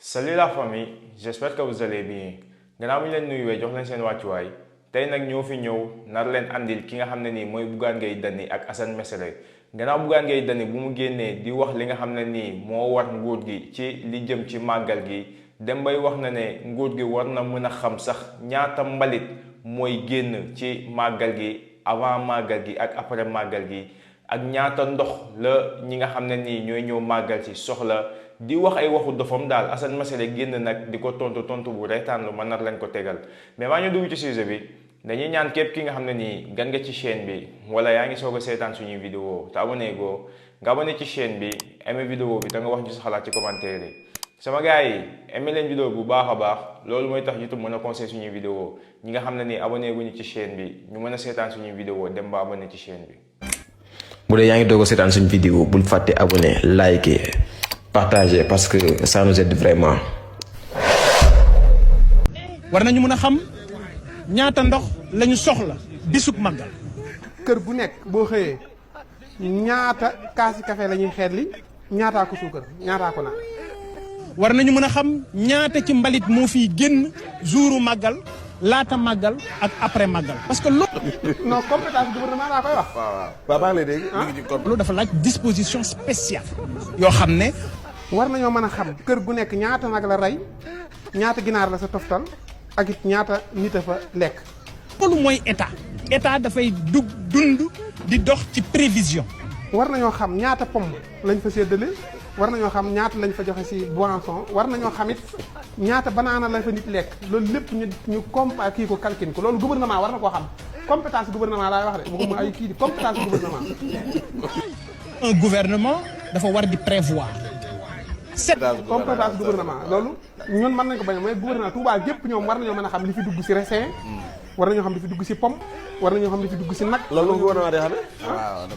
Salut la famille, j'espère que vous allez bien. Gannaaw bi ñu leen nuyuwee jox leen seen wàccuwaay tey nag ñoo fi ñëw nar leen andil ki nga xam ne nii mooy Bougane Gueye Dany ak Assane Mesere. Gannaaw Bougane Gueye Dany bu mu génnee di wax li nga xam ne nii moo war nguur gi ci li jëm ci màggal gi dem bay wax na ne nguur gi war na mën a xam sax ñaata mbalit mooy génn ci màggal gi avant màggal gi ak après màggal gi ak ñaata ndox la ñi nga xam ne nii ñooy ñëw màggal ci soxla. di wax ay waxu dofam daal Assane Mesere génn nag di ko tontu bu reetaan lu mën nar lañ ko tegal mais maa ñu dugg ci sujet bi dañuy ñaan képp ki nga xam ne nii gan nga ci chaîne bi wala yaa ngi soog a seetaan suñuy vidéo te abonné goo nga abonné ci chaîne bi aimé vidéo bi da nga wax ñu sa xalaat ci commentaire yi sama gars yi aimé leen vidéo bu baax a baax loolu mooy tax YouTube mën a conseil suñuy vidéo ñi nga xam ne nii abonné guñu ci chaîne bi ñu mën a seetaan suñuy vidéo dem ba abonné ci chaîne bi. bu dee yaa ngi doog a seetaan suñu vidéo bul fàtte abonné liker partager parce que ça nous aide vraiment. war nañu mën a xam ñaata ndox lañu soxla bisub màggal. kër gu nekk boo xëyee ñaata kaasi café la ñuy xeetli ñaataa ko suukar ñaataa ko naan. war nañu mën a xam ñaata ci mbalit moo fiy génn jouru màggal laata màggal ak après màggal parce que loolu. non compétence gouvernement laa koy wax. waaw baax na dégg. loolu dafa laaj disposition spéciale yoo xam ne. war nañoo mën a xam kër gu nekk ñaata nag la rey ñaata ginaar la sa toftal ak it ñaata nit a fa lekk. loolu mooy état dafay dund di dox ci prévision. war nañoo xam ñaata pomme lañ fa séddale war nañoo xam ñaata lañ fa joxe ci boisson war nañoo xam it ñaata banaana la fa nit lekk loolu lépp ñu compa kii ko calcul ko loolu gouvernement war na koo xam compétence gouvernement laay wax de waxuma ay kii di compétence gouvernement. un gouvernement dafa war di prévoir. compétence gouvernement loolu ñun mën nañ ko bañ a mooy gouvernement Touba gépp ñoom war nañoo mën a xam li fi dugg ci raisin war nañoo xam li fi dugg ci pomme war nañoo xam li fi dugg ci nag. loolu gouvernement day xamee. waaw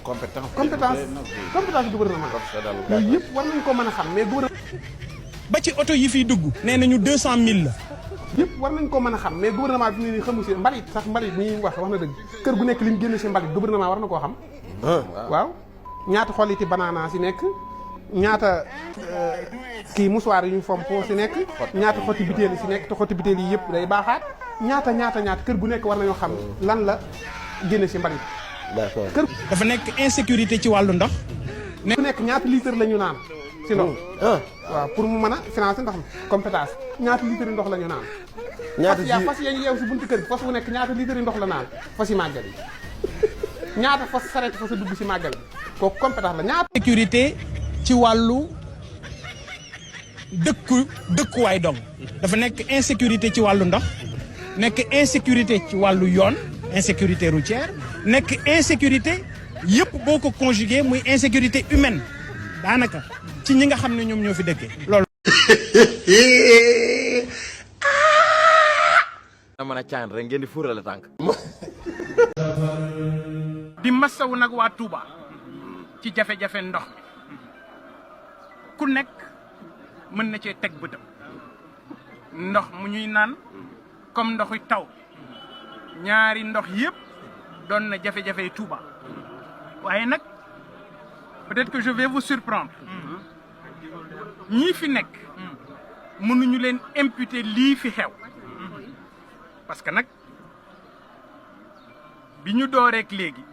compétence gouvernement yooyu yëpp war nañ ko mën a xam mais gouvernement. ba ci oto yi fiy dugg. nee nañu 200000 la. yëpp war nañ ko mën a xam mais gouvernement bi ni xamu si mbalit sax mbalit mi wax na dëgg kër gu nekk li mu génn ci mbalit gouvernement war na koo xam. waaw ñaata xoliti banana si nekk. ñaata kii musuwaar yu ñu fompo si nekk ñaata xoti bitéel yi si nekk te xoti bitéel yi yëpp day baaxaat ñaata kër gu nekk war nañoo xam lan la génne si mbalit. d'accord kër dafa nekk insécurité ci wàllu ndox. ku nekk ñaata litre la ñu naan si ndox. waaw pour mu mën a financer ndox mi compétence ñaata litre yi ndox la ñu naan. ñaata fas yaa ñu yeew si buntu kër gi fas bu nekk ñaata litre yi ndox la naan fas yi màggal yi ñaata fas sareet fas a dugg si màggal bi kooku compétence la ñaata. sécurité ci wàllu dëkkuwaay dong dafa nekk insécurité ci wàllu ndox nekk insécurité ci wàllu yoon insécurité routière nekk insécurité yëpp boo ko conjugué muy insécurité humaine daanaka ci ñi nga xam ne ñoom ñoo fi dëkkee loolu. na mën a caan rek ngeen di fuurale tànk. di masawu nag waa Touba ci jafe-jafe ndox mi ku nekk mën na cee teg bëtam ndox mu ñuy naan comme ndoxu taw ñaari ndox yëpp doon na jafe-jafe Touba waaye nag peut-être que je vais vous surprendre ñii fi nekk mënuñu leen imputer lii fi xew parce que nag bi ñu dooreek léegi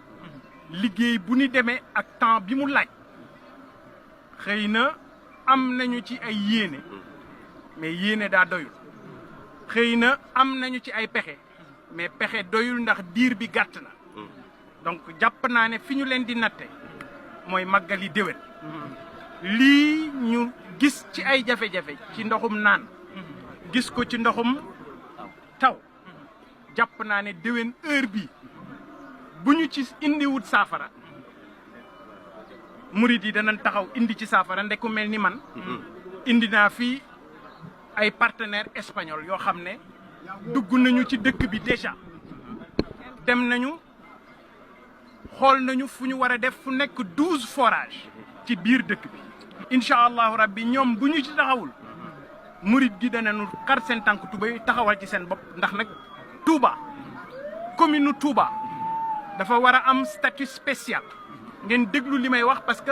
liggéey bu ñu demee ak temps bi mu laaj xëy na am nañu ci ay yéene mais yéene daa doyul xëy na am nañu ci ay pexe mais pexe doyul ndax diir bi gàtt na donc jàpp naa ne fi ñu leen di natte mooy màggali déwén lii ñu gis ci ay jafe-jafe ci ndoxum naan gis ko ci ndoxum taw jàpp naa ne déwén heure bi bu ñu ci indiwut saafara murid yi danañ taxaw indi ci saafara ndeku mel ni man indi naa fii ay partenaires espagnols yoo xam ne dugg nañu ci dëkk bi déjà dem nañu xool nañu fu ñu war a def fu nekk 12 forages ci biir dëkk bi incha allahu rabbi ñoom bu ñu ci taxawul murid gi danañu xar seen tànk tubéy taxawal ci seen bopp ndax nag Touba commune Touba dafa war a am statut spécial ngeen déglu li may wax parce que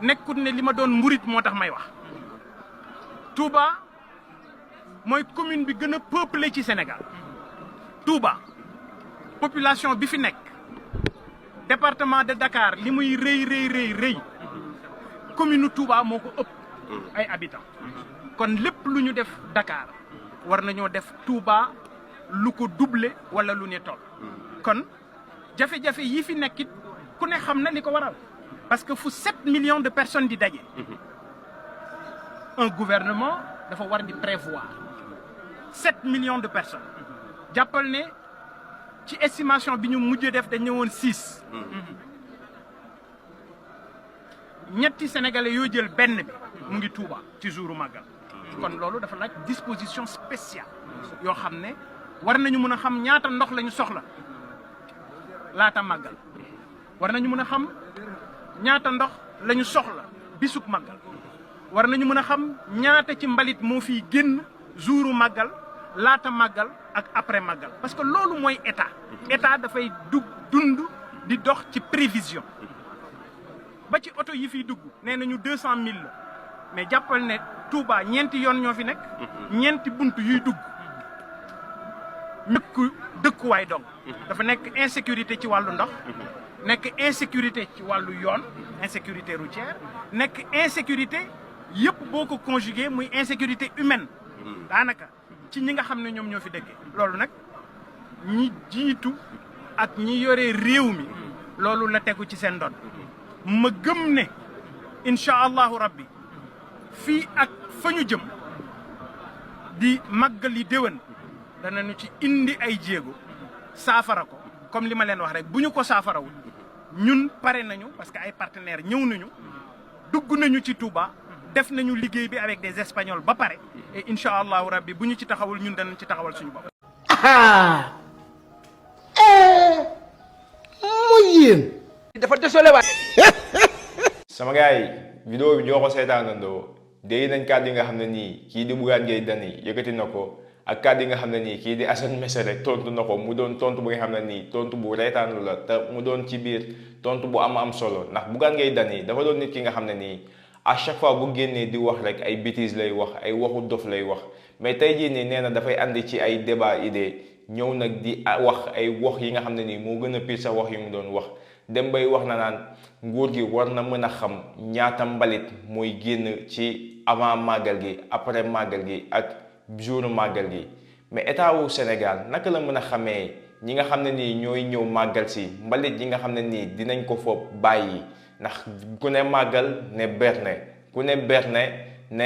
nekkut ne li ma doon murit moo tax may wax Touba mooy commune bi gën a peuplé ci Sénégal Touba population bi fi nekk département de Dakar li muy rëy commune Touba moo ko ëpp ay habitants kon lépp lu ñu def Dakar war nañoo def Touba lu ko doubler wala lu ne toll kon jafe-jafe yi fi nekkit ku ne xam na li ko waral parce que fu 7 millions de personnes di daje un gouvernement dafa war di prévoir 7 millions de personnes jàppal ne ci estimation bi ñu mujj def dañ ñëwoon 6 ñetti sénégalais yoo jël benn bi mu ngi Touba ci jouru màggal kon loolu dafa laaj disposition spéciale yoo xam ne war nañu mën a xam ñaata ndox lañu soxla laata màggal war nañu mën a xam ñaata ndox lañu soxla bisub màggal war nañu mën a xam ñaata ci mbalit moo fiy génn jouru màggal laata màggal ak après màggal parce que loolu mooy état dafay dund di dox ci prévision ba ci oto yi fiy dugg nee nañu 200 000 la mais jàppal ne Touba ñeenti yoon ñoo fi nekk ñeenti bunt yuy dugg ñëkku dëkkuwaay donc dafa nekk insécurité ci wàllu ndox nekk insécurité ci wàllu yoon insécurité routière nekk insécurité yëpp boo ko conjugué muy insécurité humaine daanaka ci ñi nga xam ne ñoom ñoo fi dëkkee loolu nag ñi jiitu ak ñi yore réew mi loolu la tegu ci seen doon ma gëm ne incha allahu rabbi fii ak fa ñu jëm di màggali déwén danañu ci indi ay jéego saafara ko comme li ma leen wax rek bu ñu ko saafarawul ñun pare nañu parce que ay partenaires ñëw nañu dugg nañu ci Touba def nañu liggéey bi avec des espagnols ba pare et incha allahu rabbi bu ñu ci taxawul ñun danañ ci taxawal suñu bopp. muy yéen. dafa désolé waay. sama gars yi vidéo bi ñoo ko seetaanandoo dégg nañ kàddu yi nga xam ne nii kii di Bougane Gueye Dany yëkkati na ko ak kàddu yi nga xam ne nii kii di Assane Mesere tontu na ko mu doon tontu bu nga xam ne nii tontu bu reetaanlu la te mu doon ci biir tontu bu am solo ndax Bougane Gueye Dany dafa doon nit ki nga xam ne nii à chaque fois bu génnee di wax rek ay bêtises lay wax ay waxu dof lay wax mais tey jii nii nee na dafay andi ci ay débat idée ñëw nag di wax ay wax yi nga xam ne nii moo gën a pire sa wax yi mu doon wax dem bay wax na naan nguur gi war na mën a xam ñaata mbalit mooy génn ci avant màggal gi après màggal gi ak jour màggal gi mais état wu Sénégal naka la mën a xamee ñi nga xam ne nii ñooy ñëw màggal si mbalit yi nga xam ne nii dinañ ko fa bàyyi ndax ku ne màggal ne berne ku ne berne ne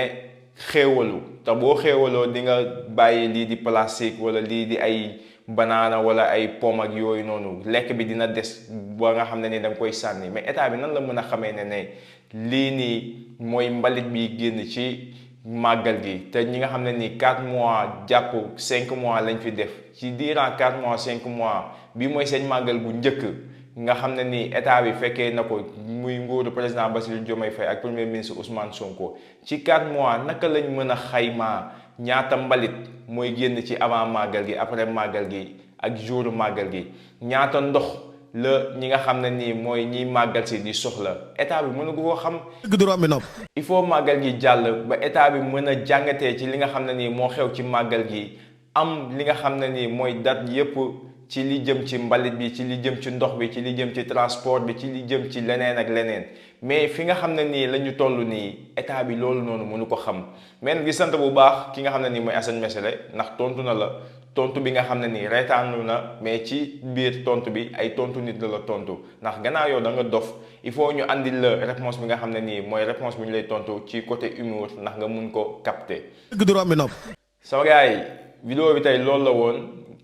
xéewalu te boo xéewaloo di nga bàyyi lii di plastique wala lii di ay banaana wala ay pomme ak yooyu noonu lekk bi dina des ba nga xam ne ni da nga koy sànni mais état bi nan la mën a xamee ne lii nii mooy mbalit bi génn ci màggal gi te ñi nga xam ne ni 4 mois jàpp 5 mois lañ fi def ci durant 4 mois 5 mois bi mooy seen màggal bu njëkk nga xam ne ni état bi fekkee na ko muy nguuru président Bassirou Diomaye Faye ak premier ministre Ousmane Sonko ci 4 mois naka lañ mën a xaymaa ñaata mbalit mooy génn ci avant màggal gi après màggal gi ak jour màggal gi ñaata ndox la ñi nga xam ne nii mooy ñiy màggal si di soxla état bi mënu ko xam. il faut màggal gi jàll ba état bi mën a jàngatee ci li nga xam ne nii moo xew ci màggal gi am li nga xam ne nii mooy date yépp ci li jëm ci mbalit bi ci li jëm ci ndox bi ci li jëm ci transport bi ci li jëm ci leneen ak leneen mais fi nga xam ne nii la ñu toll nii état bi loolu noonu mënu ko xam mais nag di sant bu baax ki nga xam ne nii mooy Assane Mesere ndax tontu na la tontu bi nga xam ne nii reetaanu na mais ci biir tontu bi ay tontu nit la tontu ndax gannaaw yow da nga dof il faut ñu andil la réponse bi nga xam ne nii mooy réponse bi ñu lay tontu ci côté humour ndax nga mun ko capter. sama gars yi vidéo bi tey loolu la woon.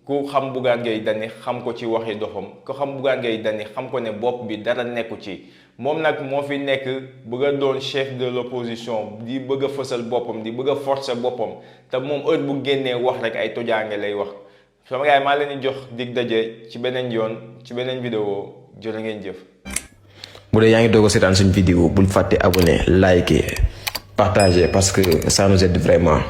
ku xam Bougane Gueye Dany xam ko ci waxi doxam ku xam Bougane Gueye Dany xam ko ne bopp bi dara nekku ci moom nag moo fi nekk bëgg a doon chef de l'opposition di bëgg a fësal boppam di bëgg a forcer boppam te moom heure bu génnee wax rek ay tojaange lay wax sama gars yi maa leen di jox dig daje ci beneen yoon ci beneen vidéo jërë ngeen jëf. bu dee yaa ngi doog a seetaan suñu vidéo bul fàtte abonné liker partager parce que ça nous aide vraiment.